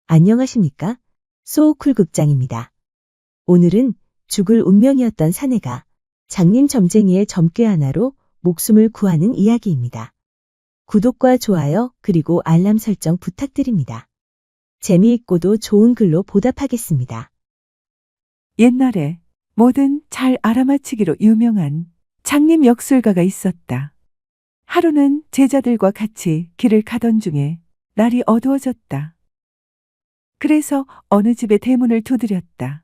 안녕하십니까? 소쿨극장입니다. 오늘은 죽을 운명이었던 사내가 장님 점쟁이의 점괘 하나로 목숨을 구하는 이야기입니다. 구독과 좋아요 그리고 알람 설정 부탁드립니다. 재미있고도 좋은 글로 보답하겠습니다. 옛날에 뭐든 잘 알아맞히기로 유명한 장님 역술가가 있었다. 하루는 제자들과 같이 길을 가던 중에 날이 어두워졌다. 그래서 어느 집의 대문을 두드렸다.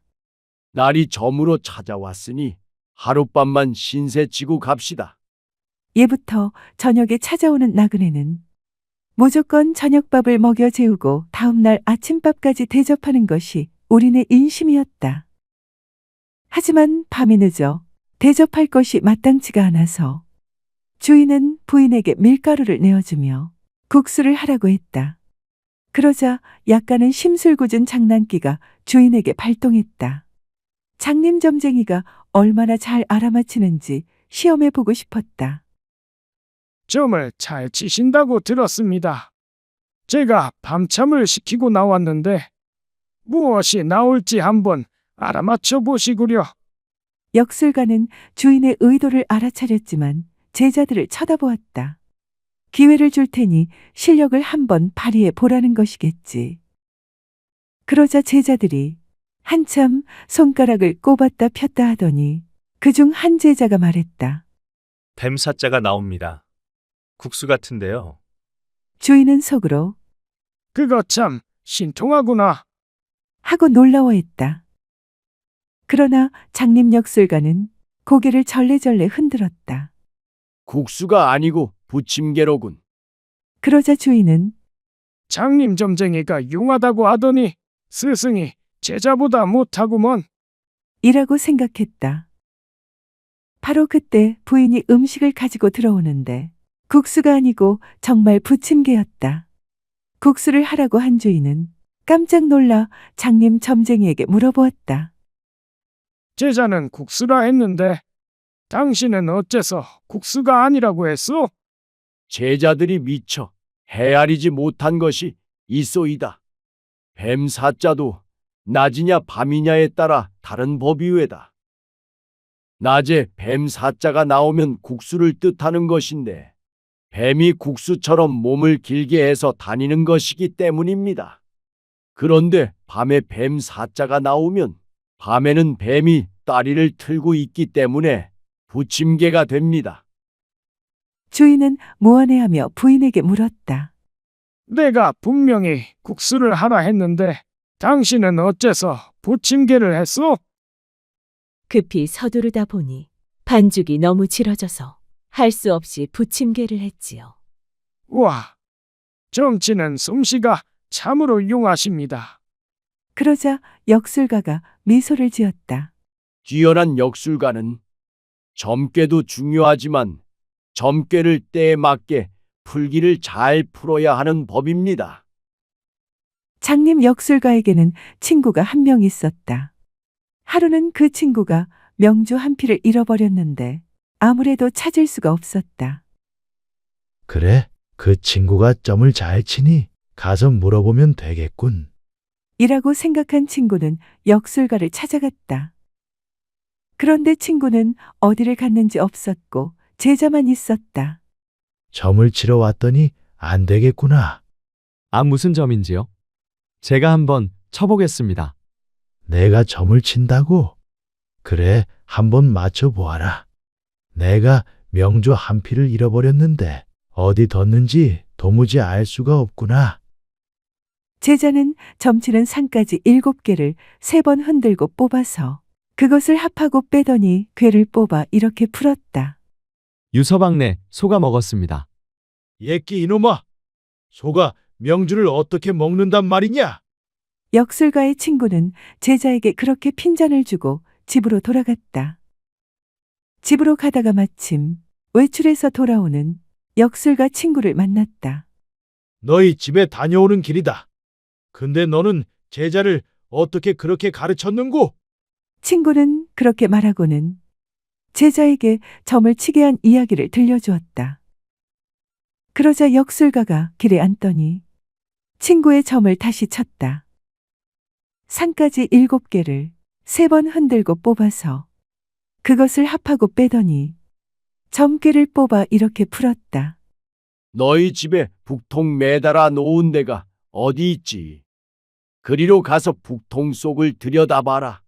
날이 저물어 찾아왔으니 하룻밤만 신세지고 갑시다. 예부터 저녁에 찾아오는 나그네는 무조건 저녁밥을 먹여 재우고 다음날 아침밥까지 대접하는 것이 우리네 인심이었다. 하지만 밤이 늦어 대접할 것이 마땅치가 않아서 주인은 부인에게 밀가루를 내어주며 국수를 하라고 했다. 그러자 약간은 심술궂은 장난기가 주인에게 발동했다. 장님 점쟁이가 얼마나 잘 알아맞히는지 시험해 보고 싶었다. 점을 잘 치신다고 들었습니다. 제가 밤참을 시키고 나왔는데 무엇이 나올지 한번 알아맞혀 보시구려. 역술가는 주인의 의도를 알아차렸지만 제자들을 쳐다보았다. 기회를 줄 테니 실력을 한번 발휘해 보라는 것이겠지. 그러자 제자들이 한참 손가락을 꼽았다 폈다 하더니 그중 한 제자가 말했다. 뱀사자가 나옵니다. 국수 같은데요. 주인은 속으로 그거 참 신통하구나. 하고 놀라워했다. 그러나 장님 역술가는 고개를 절레절레 흔들었다. 국수가 아니고 부침개로군. 그러자 주인은 장님 점쟁이가 용하다고 하더니 스승이 제자보다 못하구먼. 이라고 생각했다. 바로 그때 부인이 음식을 가지고 들어오는데 국수가 아니고 정말 부침개였다. 국수를 하라고 한 주인은 깜짝 놀라 장님 점쟁이에게 물어보았다. 제자는 국수라 했는데 당신은 어째서 국수가 아니라고 했소? 제자들이 미처 헤아리지 못한 것이 있소이다. 뱀 사자도 낮이냐 밤이냐에 따라 다른 법이외다. 낮에 뱀 사자가 나오면 국수를 뜻하는 것인데 뱀이 국수처럼 몸을 길게 해서 다니는 것이기 때문입니다. 그런데 밤에 뱀 사자가 나오면 밤에는 뱀이 다리를 틀고 있기 때문에 부침개가 됩니다. 주인은 무안해하며 부인에게 물었다. 내가 분명히 국수를 하라 했는데 당신은 어째서 부침개를 했소? 급히 서두르다 보니 반죽이 너무 질어져서 할 수 없이 부침개를 했지요. 와, 정치는 솜씨가 참으로 용하십니다. 그러자 역술가가 미소를 지었다. 뛰어난 역술가는 점괘도 중요하지만 점괘를 때에 맞게 풀기를 잘 풀어야 하는 법입니다. 장님 역술가에게는 친구가 한 명 있었다. 하루는 그 친구가 명주 한 피를 잃어버렸는데 아무래도 찾을 수가 없었다. 그래, 그 친구가 점을 잘 치니 가서 물어보면 되겠군. 이라고 생각한 친구는 역술가를 찾아갔다. 그런데 친구는 어디를 갔는지 없었고 제자만 있었다. 점을 치러 왔더니 안 되겠구나. 아, 무슨 점인지요? 제가 한번 쳐보겠습니다. 내가 점을 친다고? 그래, 한번 맞춰보아라. 내가 명주 한 피를 잃어버렸는데 어디 뒀는지 도무지 알 수가 없구나. 제자는 점치는 상까지 7개를 3번 흔들고 뽑아서 그것을 합하고 빼더니 괴를 뽑아 이렇게 풀었다. 유서방네 소가 먹었습니다. 예끼 이놈아! 소가 명주를 어떻게 먹는단 말이냐? 역술가의 친구는 제자에게 그렇게 핀잔을 주고 집으로 돌아갔다. 집으로 가다가 마침 외출해서 돌아오는 역술가 친구를 만났다. 너희 집에 다녀오는 길이다. 근데 너는 제자를 어떻게 그렇게 가르쳤는고? 친구는 그렇게 말하고는 제자에게 점을 치게 한 이야기를 들려주었다. 그러자 역술가가 길에 앉더니 친구의 점을 다시 쳤다. 상까지 7개를 3번 흔들고 뽑아서 그것을 합하고 빼더니 점괘를 뽑아 이렇게 풀었다. 너희 집에 북통 매달아 놓은 데가 어디 있지? 그리로 가서 북통 속을 들여다봐라.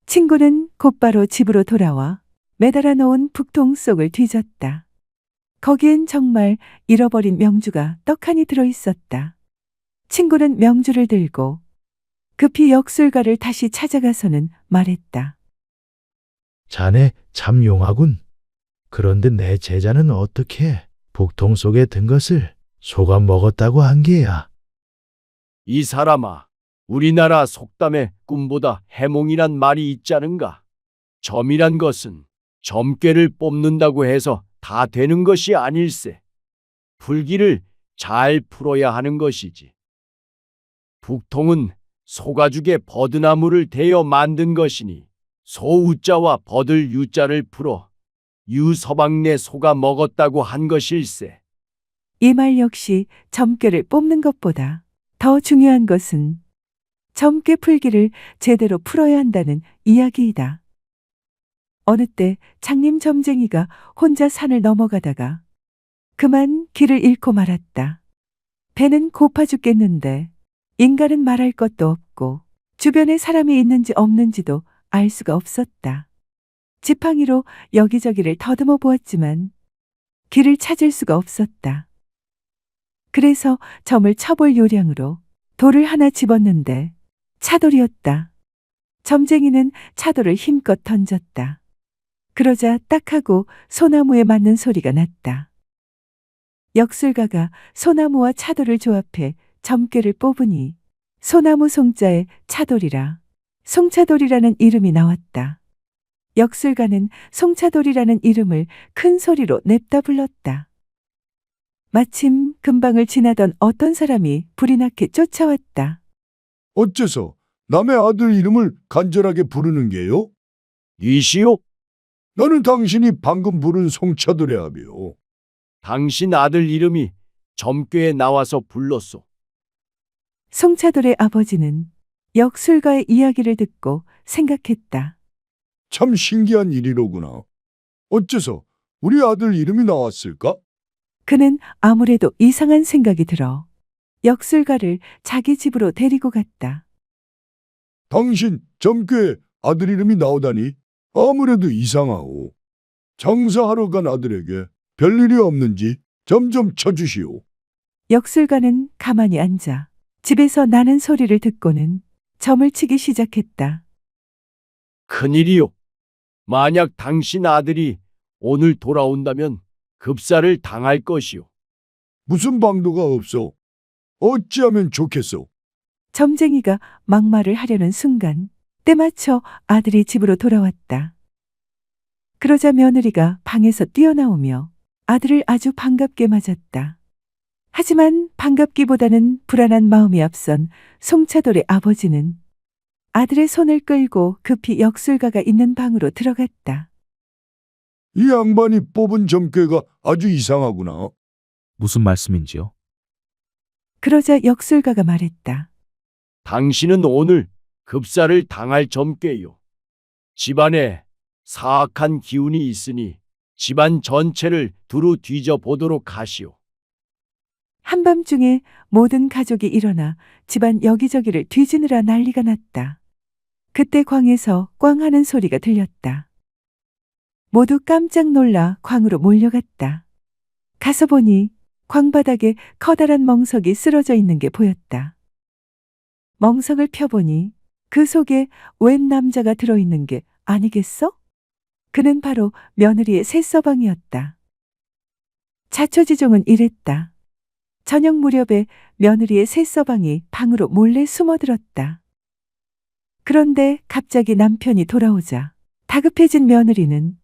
친구는 곧바로 집으로 돌아와 매달아 놓은 북통 속을 뒤졌다. 거기엔 정말 잃어버린 명주가 떡하니 들어 있었다. 친구는 명주를 들고 급히 역술가를 다시 찾아가서는 말했다. 자네 참 용하군. 그런데 내 제자는 어떻게 북통 속에 든 것을 속아 먹었다고 한 게야. 이 사람아, 우리나라 속담에 꿈보다 해몽이란 말이 있자는가? 점이란 것은 점괘를 뽑는다고 해서 다 되는 것이 아닐세. 풀기를 잘 풀어야 하는 것이지. 북통은 소가죽에 버드나무를 대어 만든 것이니 소우자와 버들 유자를 풀어 유서방네 소가 먹었다고 한 것일세. 이 말 역시 점괘를 뽑는 것보다 더 중요한 것은 점괘 풀기를 제대로 풀어야 한다는 이야기이다. 어느 때 장님 점쟁이가 혼자 산을 넘어가다가 그만 길을 잃고 말았다. 배는 고파 죽겠는데 인간은 말할 것도 없고 주변에 사람이 있는지 없는지도 알 수가 없었다. 지팡이로 여기저기를 더듬어 보았지만 길을 찾을 수가 없었다. 그래서 점을 쳐볼 요량으로 돌을 하나 집었는데 차돌이었다. 점쟁이는 차돌을 힘껏 던졌다. 그러자 딱 하고 소나무에 맞는 소리가 났다. 역술가가 소나무와 차돌을 조합해 점괘를 뽑으니 소나무 송자에 차돌이라 송차돌이라는 이름이 나왔다. 역술가는 송차돌이라는 이름을 큰 소리로 냅다 불렀다. 마침 근방을 지나던 어떤 사람이 불이 나게 쫓아왔다. 어째서 남의 아들 이름을 간절하게 부르는 게요? 니시오? 나는 당신이 방금 부른 송차도래하며. 당신 아들 이름이 점괘에 나와서 불렀소. 송차돌의 아버지는 역술가의 이야기를 듣고 생각했다. 참 신기한 일이로구나. 어째서 우리 아들 이름이 나왔을까? 그는 아무래도 이상한 생각이 들어 역술가를 자기 집으로 데리고 갔다. 당신 점괘에 아들 이름이 나오다니 아무래도 이상하오. 장사하러 간 아들에게 별일이 없는지 점점 쳐주시오. 역술가는 가만히 앉아 집에서 나는 소리를 듣고는 점을 치기 시작했다. 큰일이요. 만약 당신 아들이 오늘 돌아온다면 급사를 당할 것이오. 무슨 방도가 없어? 어찌하면 좋겠소? 점쟁이가 막말을 하려는 순간 때맞춰 아들이 집으로 돌아왔다. 그러자 며느리가 방에서 뛰어나오며 아들을 아주 반갑게 맞았다. 하지만 반갑기보다는 불안한 마음이 앞선 송차돌의 아버지는 아들의 손을 끌고 급히 역술가가 있는 방으로 들어갔다. 이 양반이 뽑은 점괘가 아주 이상하구나. 무슨 말씀인지요? 그러자 역술가가 말했다. 당신은 오늘 급사를 당할 점괘요. 집안에 사악한 기운이 있으니 집안 전체를 두루 뒤져 보도록 하시오. 한밤중에 모든 가족이 일어나 집안 여기저기를 뒤지느라 난리가 났다. 그때 광에서 꽝 하는 소리가 들렸다. 모두 깜짝 놀라 광으로 몰려갔다. 가서 보니 광바닥에 커다란 멍석이 쓰러져 있는 게 보였다. 멍석을 펴보니 그 속에 웬 남자가 들어있는 게 아니겠어? 그는 바로 며느리의 새서방이었다. 자초지종은 이랬다. 저녁 무렵에 며느리의 새서방이 방으로 몰래 숨어들었다. 그런데 갑자기 남편이 돌아오자 다급해진 며느리는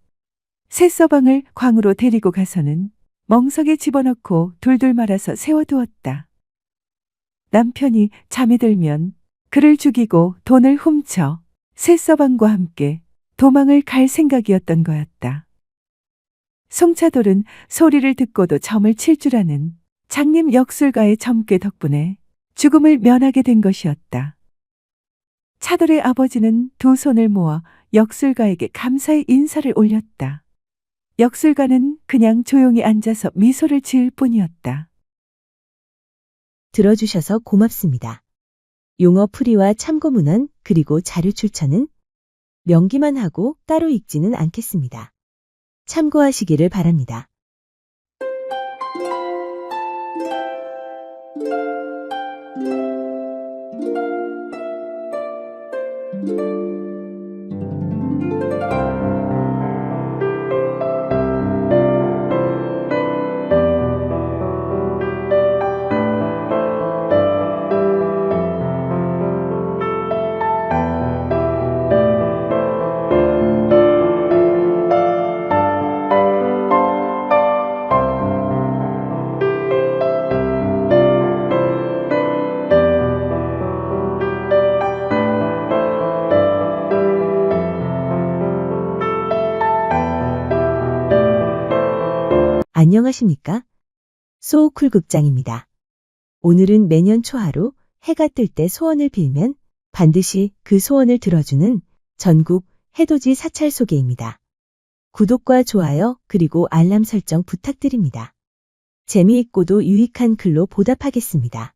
새서방을 광으로 데리고 가서는 멍석에 집어넣고 둘둘 말아서 세워두었다. 남편이 잠이 들면 그를 죽이고 돈을 훔쳐 새서방과 함께 도망을 갈 생각이었던 거였다. 송차돌은 소리를 듣고도 점을 칠 줄 아는 장님 역술가의 점괘 덕분에 죽음을 면하게 된 것이었다. 차돌의 아버지는 두 손을 모아 역술가에게 감사의 인사를 올렸다. 역술가는 그냥 조용히 앉아서 미소를 지을 뿐이었다. 들어주셔서 고맙습니다. 용어 풀이와 참고 문헌 그리고 자료 출처는 명기만 하고 따로 읽지는 않겠습니다. 참고하시기를 바랍니다. 안녕하십니까? 소호쿨극장입니다. 오늘은 매년 초하루 해가 뜰 때 소원을 빌면 반드시 그 소원을 들어주는 전국 해돋이 사찰 소개입니다. 구독과 좋아요 그리고 알람 설정 부탁드립니다. 재미있고도 유익한 글로 보답하겠습니다.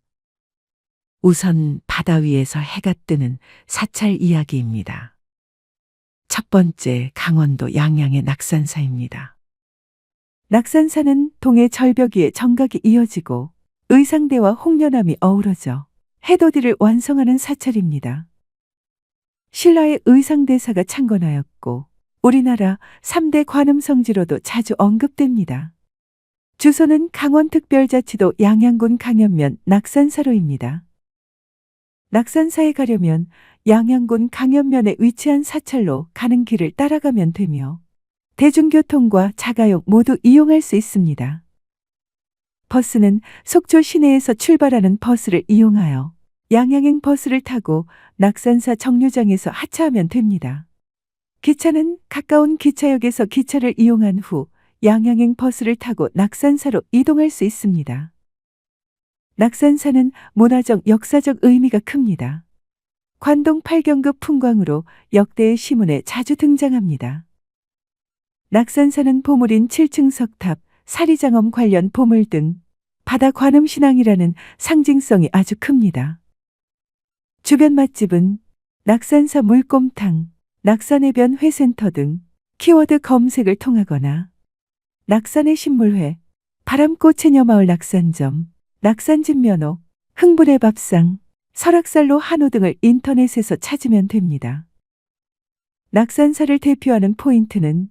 우선 바다 위에서 해가 뜨는 사찰 이야기입니다. 첫 번째, 강원도 양양의 낙산사입니다. 낙산사는 동해 절벽 위에 정각이 이어지고 의상대와 홍련암이 어우러져 해돋이를 완성하는 사찰입니다. 신라의 의상대사가 창건하였고 우리나라 3대 관음성지로도 자주 언급됩니다. 주소는 강원특별자치도 양양군 강연면 낙산사로입니다. 낙산사에 가려면 양양군 강연면에 위치한 사찰로 가는 길을 따라가면 되며 대중교통과 자가용 모두 이용할 수 있습니다. 버스는 속초 시내에서 출발하는 버스를 이용하여 양양행 버스를 타고 낙산사 정류장에서 하차하면 됩니다. 기차는 가까운 기차역에서 기차를 이용한 후 양양행 버스를 타고 낙산사로 이동할 수 있습니다. 낙산사는 문화적, 역사적 의미가 큽니다. 관동 8경급 풍광으로 역대의 시문에 자주 등장합니다. 낙산사는 보물인 7층 석탑, 사리장엄 관련 보물 등 바다 관음신앙이라는 상징성이 아주 큽니다. 주변 맛집은 낙산사 물곰탕, 낙산해변 회센터 등 키워드 검색을 통하거나 낙산의 신물회, 바람꽃체녀마을 낙산점, 낙산진면허, 흥분의 밥상, 설악살로 한우 등을 인터넷에서 찾으면 됩니다. 낙산사를 대표하는 포인트는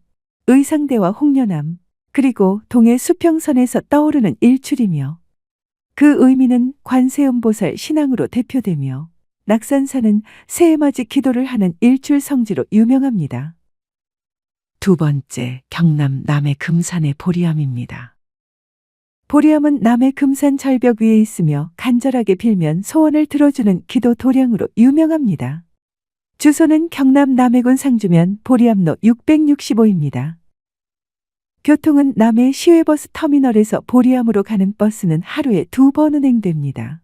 의상대와 홍련암, 그리고 동해 수평선에서 떠오르는 일출이며 그 의미는 관세음보살 신앙으로 대표되며 낙산사는 새해맞이 기도를 하는 일출 성지로 유명합니다. 두 번째, 경남 남해 금산의 보리암입니다. 보리암은 남해 금산 절벽 위에 있으며 간절하게 빌면 소원을 들어주는 기도 도량으로 유명합니다. 주소는 경남 남해군 상주면 보리암로 665입니다. 교통은 남해 시외버스 터미널에서 보리암으로 가는 버스는 하루에 2번 운행됩니다.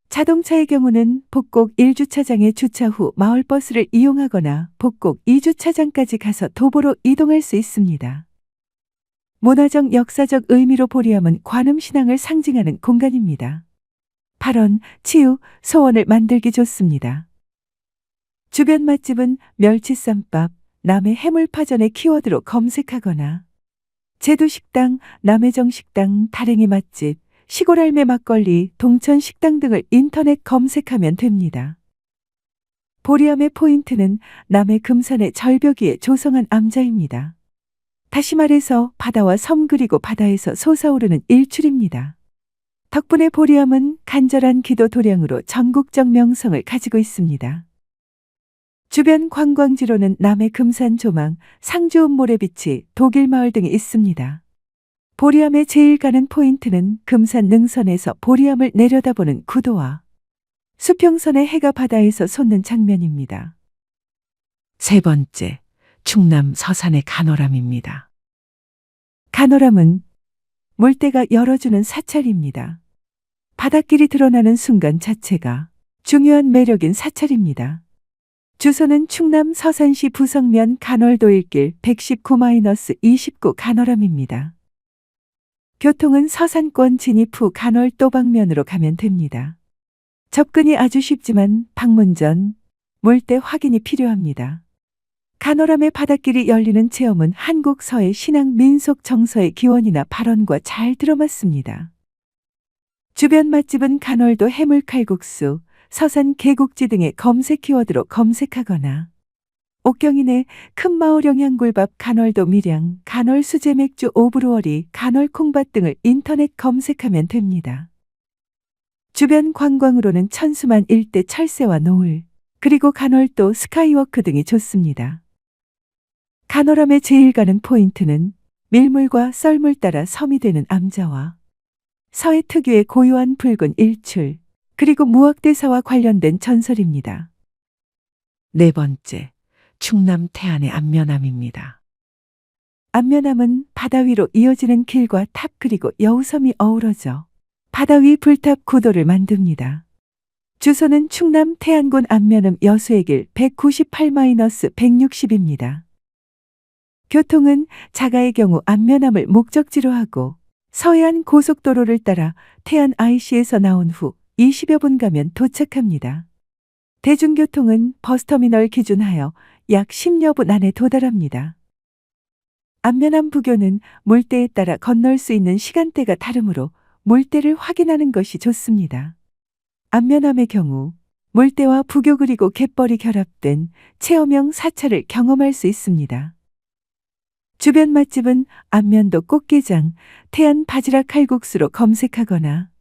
자동차의 경우는 복곡 1주차장에 주차 후 마을버스를 이용하거나 복곡 2주차장까지 가서 도보로 이동할 수 있습니다. 문화적, 역사적 의미로 보리암은 관음신앙을 상징하는 공간입니다. 발언, 치유, 소원을 만들기 좋습니다. 주변 맛집은 멸치쌈밥, 남해 해물파전의 키워드로 검색하거나 제두식당, 남해정식당, 다랭이 맛집, 시골할매 막걸리, 동천식당 등을 인터넷 검색하면 됩니다. 보리암의 포인트는 남해 금산의 절벽 위에 조성한 암자입니다. 다시 말해서 바다와 섬 그리고 바다에서 솟아오르는 일출입니다. 덕분에 보리암은 간절한 기도 도량으로 전국적 명성을 가지고 있습니다. 주변 관광지로는 남해 금산 조망, 상주읍 모래비치, 독일마을 등이 있습니다. 보리암의 제일 가는 포인트는 금산 능선에서 보리암을 내려다보는 구도와 수평선의 해가 바다에서 솟는 장면입니다. 세 번째, 충남 서산의 간호람입니다. 간호람은 물때가 열어주는 사찰입니다. 바닷길이 드러나는 순간 자체가 중요한 매력인 사찰입니다. 주소는 충남 서산시 부성면 간월도일길 119-29 간월암입니다. 교통은 서산권 진입 후 간월도 방면으로 가면 됩니다. 접근이 아주 쉽지만 방문 전 물때 확인이 필요합니다. 간월암의 바닷길이 열리는 체험은 한국 서해 신앙 민속 정서의 기원이나 발원과 잘 들어맞습니다. 주변 맛집은 간월도 해물칼국수, 서산 계곡지 등의 검색 키워드로 검색하거나 옥경이네 큰마을 영양굴밥, 간월도 밀양, 간월 수제 맥주 오브로어리, 간월 콩밭 등을 인터넷 검색하면 됩니다. 주변 관광으로는 천수만 일대 철새와 노을, 그리고 간월도 스카이워크 등이 좋습니다. 간월암의 제일 가는 포인트는 밀물과 썰물 따라 섬이 되는 암자와 서해 특유의 고요한 붉은 일출, 그리고 무학대사와 관련된 전설입니다. 네 번째, 충남 태안의 안면암입니다. 안면암은 바다 위로 이어지는 길과 탑 그리고 여우섬이 어우러져 바다 위 불탑 구도를 만듭니다. 주소는 충남 태안군 안면읍 여수의 길 198-160입니다. 교통은 자가의 경우 안면암을 목적지로 하고 서해안 고속도로를 따라 태안 IC에서 나온 후 20여 분 가면 도착합니다. 대중교통은 버스터미널 기준하여 약 10여 분 안에 도달합니다. 안면암 부교는 물때에 따라 건널 수 있는 시간대가 다르므로 물때를 확인하는 것이 좋습니다. 안면암의 경우 물때와 부교 그리고 갯벌이 결합된 체험형 사찰을 경험할 수 있습니다. 주변 맛집은 안면도 꽃게장, 태안 바지락 칼국수로 검색하거나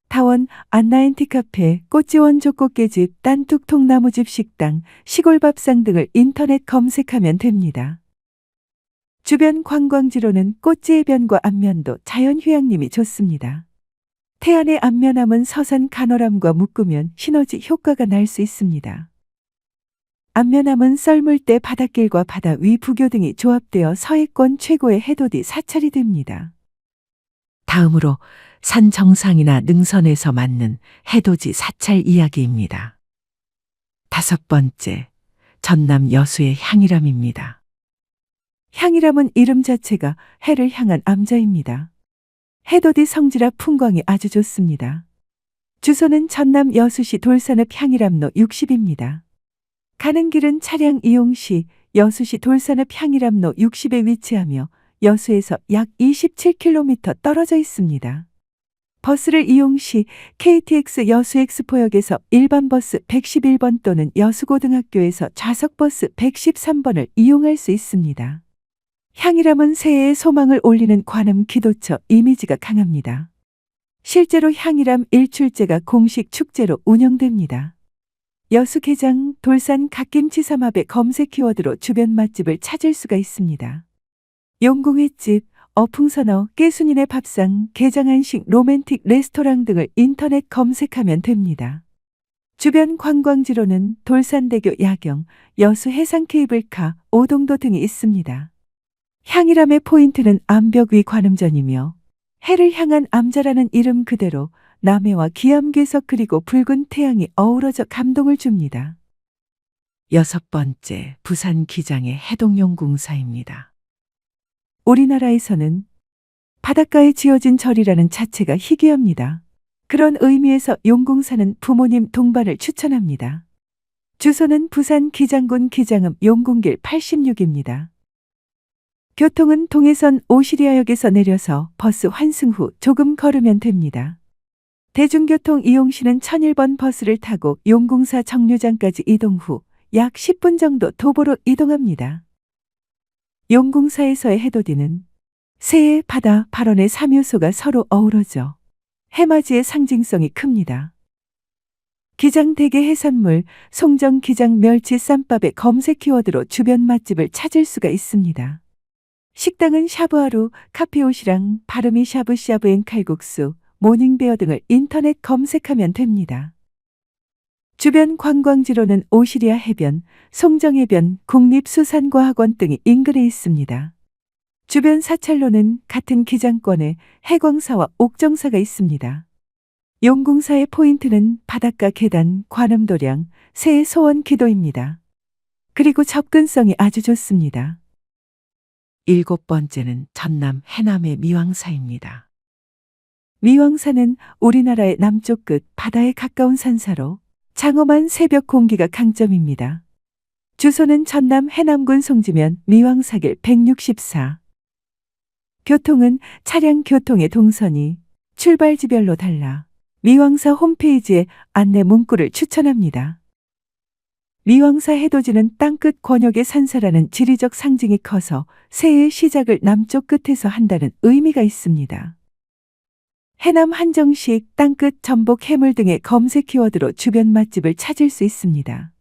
다원 안나엔티카페, 꽃지원 족꽃게집, 딴뚝통나무집 식당, 시골밥상 등을 인터넷 검색하면 됩니다. 주변 관광지로는 꽃지해변과 안면도, 자연휴양림이 좋습니다. 태안의 안면암은 서산 간월암과 묶으면 시너지 효과가 날 수 있습니다. 안면암은 썰물대 바닷길과 바다 위 부교 등이 조합되어 서해권 최고의 해돋이 사찰이 됩니다. 다음으로 산 정상이나 능선에서 맞는 해돋이 사찰 이야기입니다. 다섯 번째, 전남 여수의 향일암입니다. 향일암은 이름 자체가 해를 향한 암자입니다. 해돋이 성지라 풍광이 아주 좋습니다. 주소는 전남 여수시 돌산읍 향일암로 60입니다. 가는 길은 차량 이용 시 여수시 돌산읍 향일암로 60에 위치하며 여수에서 약 27km 떨어져 있습니다. 버스를 이용 시 KTX 여수엑스포역에서 일반 버스 111번 또는 여수고등학교에서 좌석버스 113번을 이용할 수 있습니다. 향일암은 새해의 소망을 올리는 관음 기도처 이미지가 강합니다. 실제로 향일암 일출제가 공식 축제로 운영됩니다. 여수게장, 돌산 갓김치 삼합의 검색 키워드로 주변 맛집을 찾을 수가 있습니다. 용궁횟집, 어풍선어, 깨순이네 밥상, 게장한식, 로맨틱 레스토랑 등을 인터넷 검색하면 됩니다. 주변 관광지로는 돌산대교 야경, 여수 해상 케이블카, 오동도 등이 있습니다. 향일암의 포인트는 암벽 위 관음전이며 해를 향한 암자라는 이름 그대로 남해와 기암괴석 그리고 붉은 태양이 어우러져 감동을 줍니다. 여섯 번째, 부산 기장의 해동용궁사입니다. 우리나라에서는 바닷가에 지어진 절이라는 자체가 희귀합니다. 그런 의미에서 용궁사는 부모님 동반을 추천합니다. 주소는 부산 기장군 기장읍 용궁길 86입니다. 교통은 동해선 오시리아역에서 내려서 버스 환승 후 조금 걸으면 됩니다. 대중교통 이용 시는 1001번 버스를 타고 용궁사 정류장까지 이동 후 약 10분 정도 도보로 이동합니다. 용궁사에서의 해돋이는 새해, 바다, 발원의 3요소가 서로 어우러져 해맞이의 상징성이 큽니다. 기장 대게 해산물, 송정 기장 멸치 쌈밥의 검색 키워드로 주변 맛집을 찾을 수가 있습니다. 식당은 샤브하루, 카페오시랑, 바르미 샤브샤브 앤 칼국수, 모닝베어 등을 인터넷 검색하면 됩니다. 주변 관광지로는 오시리아 해변, 송정해변, 국립수산과학원 등이 인근에 있습니다. 주변 사찰로는 같은 기장권에 해광사와 옥정사가 있습니다. 용궁사의 포인트는 바닷가 계단, 관음도량, 새해 소원 기도입니다. 그리고 접근성이 아주 좋습니다. 7번째는 전남 해남의 미왕사입니다. 미왕사는 우리나라의 남쪽 끝 바다에 가까운 산사로 장엄한 새벽 공기가 강점입니다. 주소는 전남 해남군 송지면 미왕사길 164. 교통은 차량 교통의 동선이 출발지별로 달라 미왕사 홈페이지에 안내 문구를 추천합니다. 미왕사 해돋이는 땅끝 권역의 산사라는 지리적 상징이 커서 새해의 시작을 남쪽 끝에서 한다는 의미가 있습니다. 해남 한정식, 땅끝, 전복, 해물 등의 검색 키워드로 주변 맛집을 찾을 수 있습니다.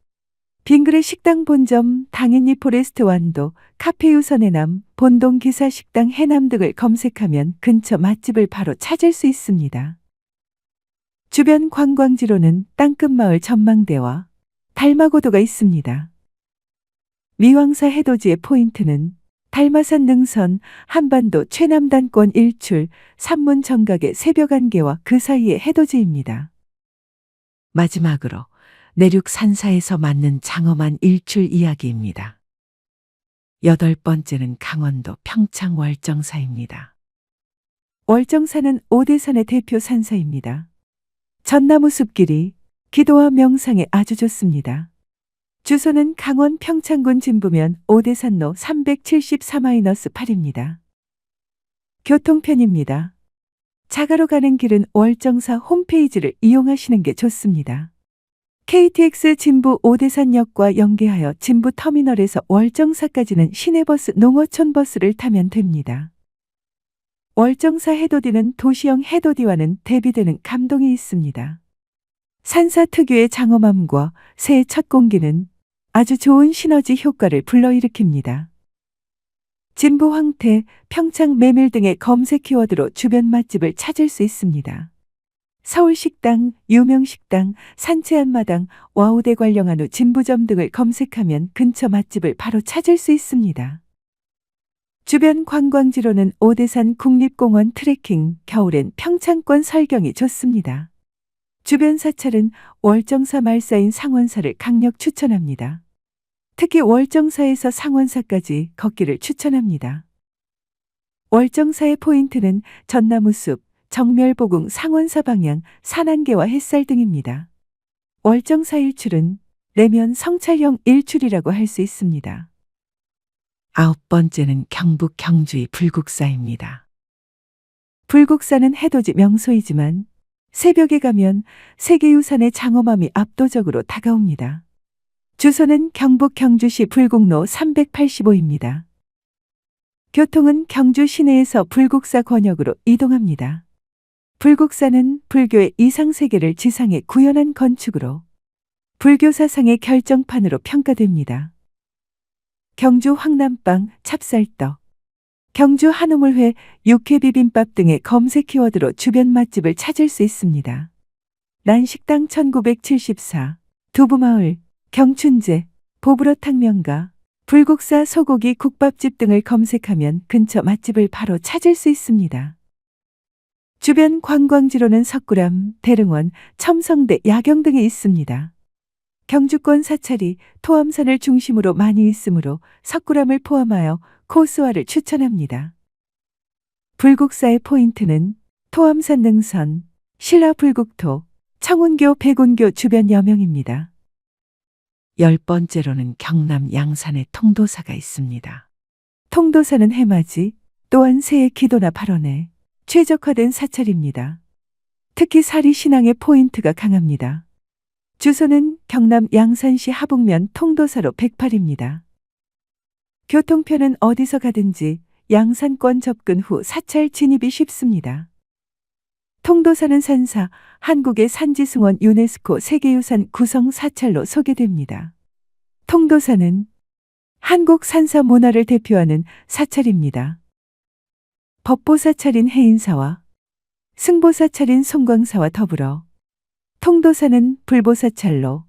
빙그레 식당 본점, 당인리 포레스트 완도, 카페 유선 해남, 본동 기사 식당 해남 등을 검색하면 근처 맛집을 바로 찾을 수 있습니다. 주변 관광지로는 땅끝 마을 전망대와 달마고도가 있습니다. 미왕사 해돋이의 포인트는 달마산 능선, 한반도 최남단권 일출, 산문 정각의 새벽 안개와 그 사이의 해돋이입니다. 마지막으로 내륙 산사에서 맞는 장엄한 일출 이야기입니다. 8번째는 강원도 평창 월정사입니다. 월정사는 오대산의 대표 산사입니다. 전나무 숲길이 기도와 명상에 아주 좋습니다. 주소는 강원 평창군 진부면 오대산로 374-8입니다. 교통편입니다. 자가로 가는 길은 월정사 홈페이지를 이용하시는 게 좋습니다. KTX 진부 오대산역과 연계하여 진부 터미널에서 월정사까지는 시내버스 농어촌 버스를 타면 됩니다. 월정사 해돋이는 도시형 해돋이와는 대비되는 감동이 있습니다. 산사 특유의 장엄함과 새해 첫 공기는 아주 좋은 시너지 효과를 불러일으킵니다. 진부 황태, 평창 메밀 등의 검색 키워드로 주변 맛집을 찾을 수 있습니다. 서울식당, 유명식당, 산채안마당, 와우대 관령한우 진부점 등을 검색하면 근처 맛집을 바로 찾을 수 있습니다. 주변 관광지로는 오대산 국립공원 트레킹, 겨울엔 평창권 설경이 좋습니다. 주변 사찰은 월정사 말사인 상원사를 강력 추천합니다. 특히 월정사에서 상원사까지 걷기를 추천합니다. 월정사의 포인트는 전나무숲, 정멸보궁 상원사 방향, 산안개와 햇살 등입니다. 월정사 일출은 내면 성찰형 일출이라고 할 수 있습니다. 9번째는 경북 경주의 불국사입니다. 불국사는 해돋이 명소이지만 새벽에 가면 세계유산의 장엄함이 압도적으로 다가옵니다. 주소는 경북 경주시 불국로 385입니다. 교통은 경주 시내에서 불국사 권역으로 이동합니다. 불국사는 불교의 이상세계를 지상에 구현한 건축으로 불교 사상의 결정판으로 평가됩니다. 경주 황남빵, 찹쌀떡, 경주 한우물회, 육회비빔밥 등의 검색 키워드로 주변 맛집을 찾을 수 있습니다. 난식당 1974, 두부마을, 경춘제, 보브러탕면가, 불국사 소고기 국밥집 등을 검색하면 근처 맛집을 바로 찾을 수 있습니다. 주변 관광지로는 석굴암, 대릉원, 첨성대, 야경 등이 있습니다. 경주권 사찰이 토암산을 중심으로 많이 있으므로 석굴암을 포함하여 코스화를 추천합니다. 불국사의 포인트는 토암산 능선, 신라 불국토, 청운교, 백운교 주변 여명입니다. 10번째로는 경남 양산에 통도사가 있습니다. 통도사는 해맞이, 또한 새해 기도나 발언에 최적화된 사찰입니다. 특히 사리 신앙의 포인트가 강합니다. 주소는 경남 양산시 하북면 통도사로 108입니다. 교통편은 어디서 가든지 양산권 접근 후 사찰 진입이 쉽습니다. 통도사는 산사, 한국의 산지승원 유네스코 세계유산 구성 사찰로 소개됩니다. 통도사는 한국 산사 문화를 대표하는 사찰입니다. 법보사찰인 해인사와 승보사찰인 송광사와 더불어 통도사는 불보사찰로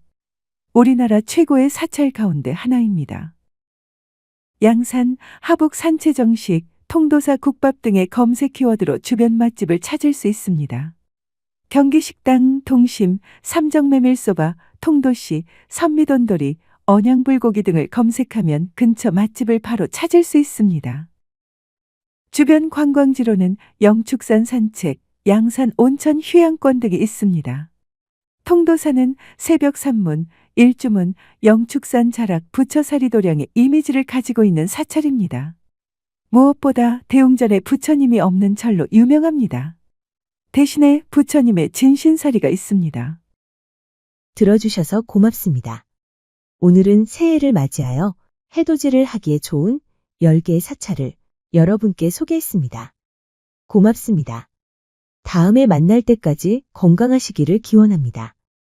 우리나라 최고의 사찰 가운데 하나입니다. 양산, 하북 산채정식, 통도사 국밥 등의 검색 키워드로 주변 맛집을 찾을 수 있습니다. 경기식당, 동심, 삼정메밀소바, 통도시, 선미돈돌이, 언양불고기 등을 검색하면 근처 맛집을 바로 찾을 수 있습니다. 주변 관광지로는 영축산 산책, 양산 온천 휴양권 등이 있습니다. 통도사는 새벽 산문, 일주문, 영축산 자락, 부처사리 도량의 이미지를 가지고 있는 사찰입니다. 무엇보다 대웅전에 부처님이 없는 절로 유명합니다. 대신에 부처님의 진신사리가 있습니다. 들어주셔서 고맙습니다. 오늘은 새해를 맞이하여 해돋이를 하기에 좋은 10개의 사찰을 여러분께 소개했습니다. 고맙습니다. 다음에 만날 때까지 건강하시기를 기원합니다.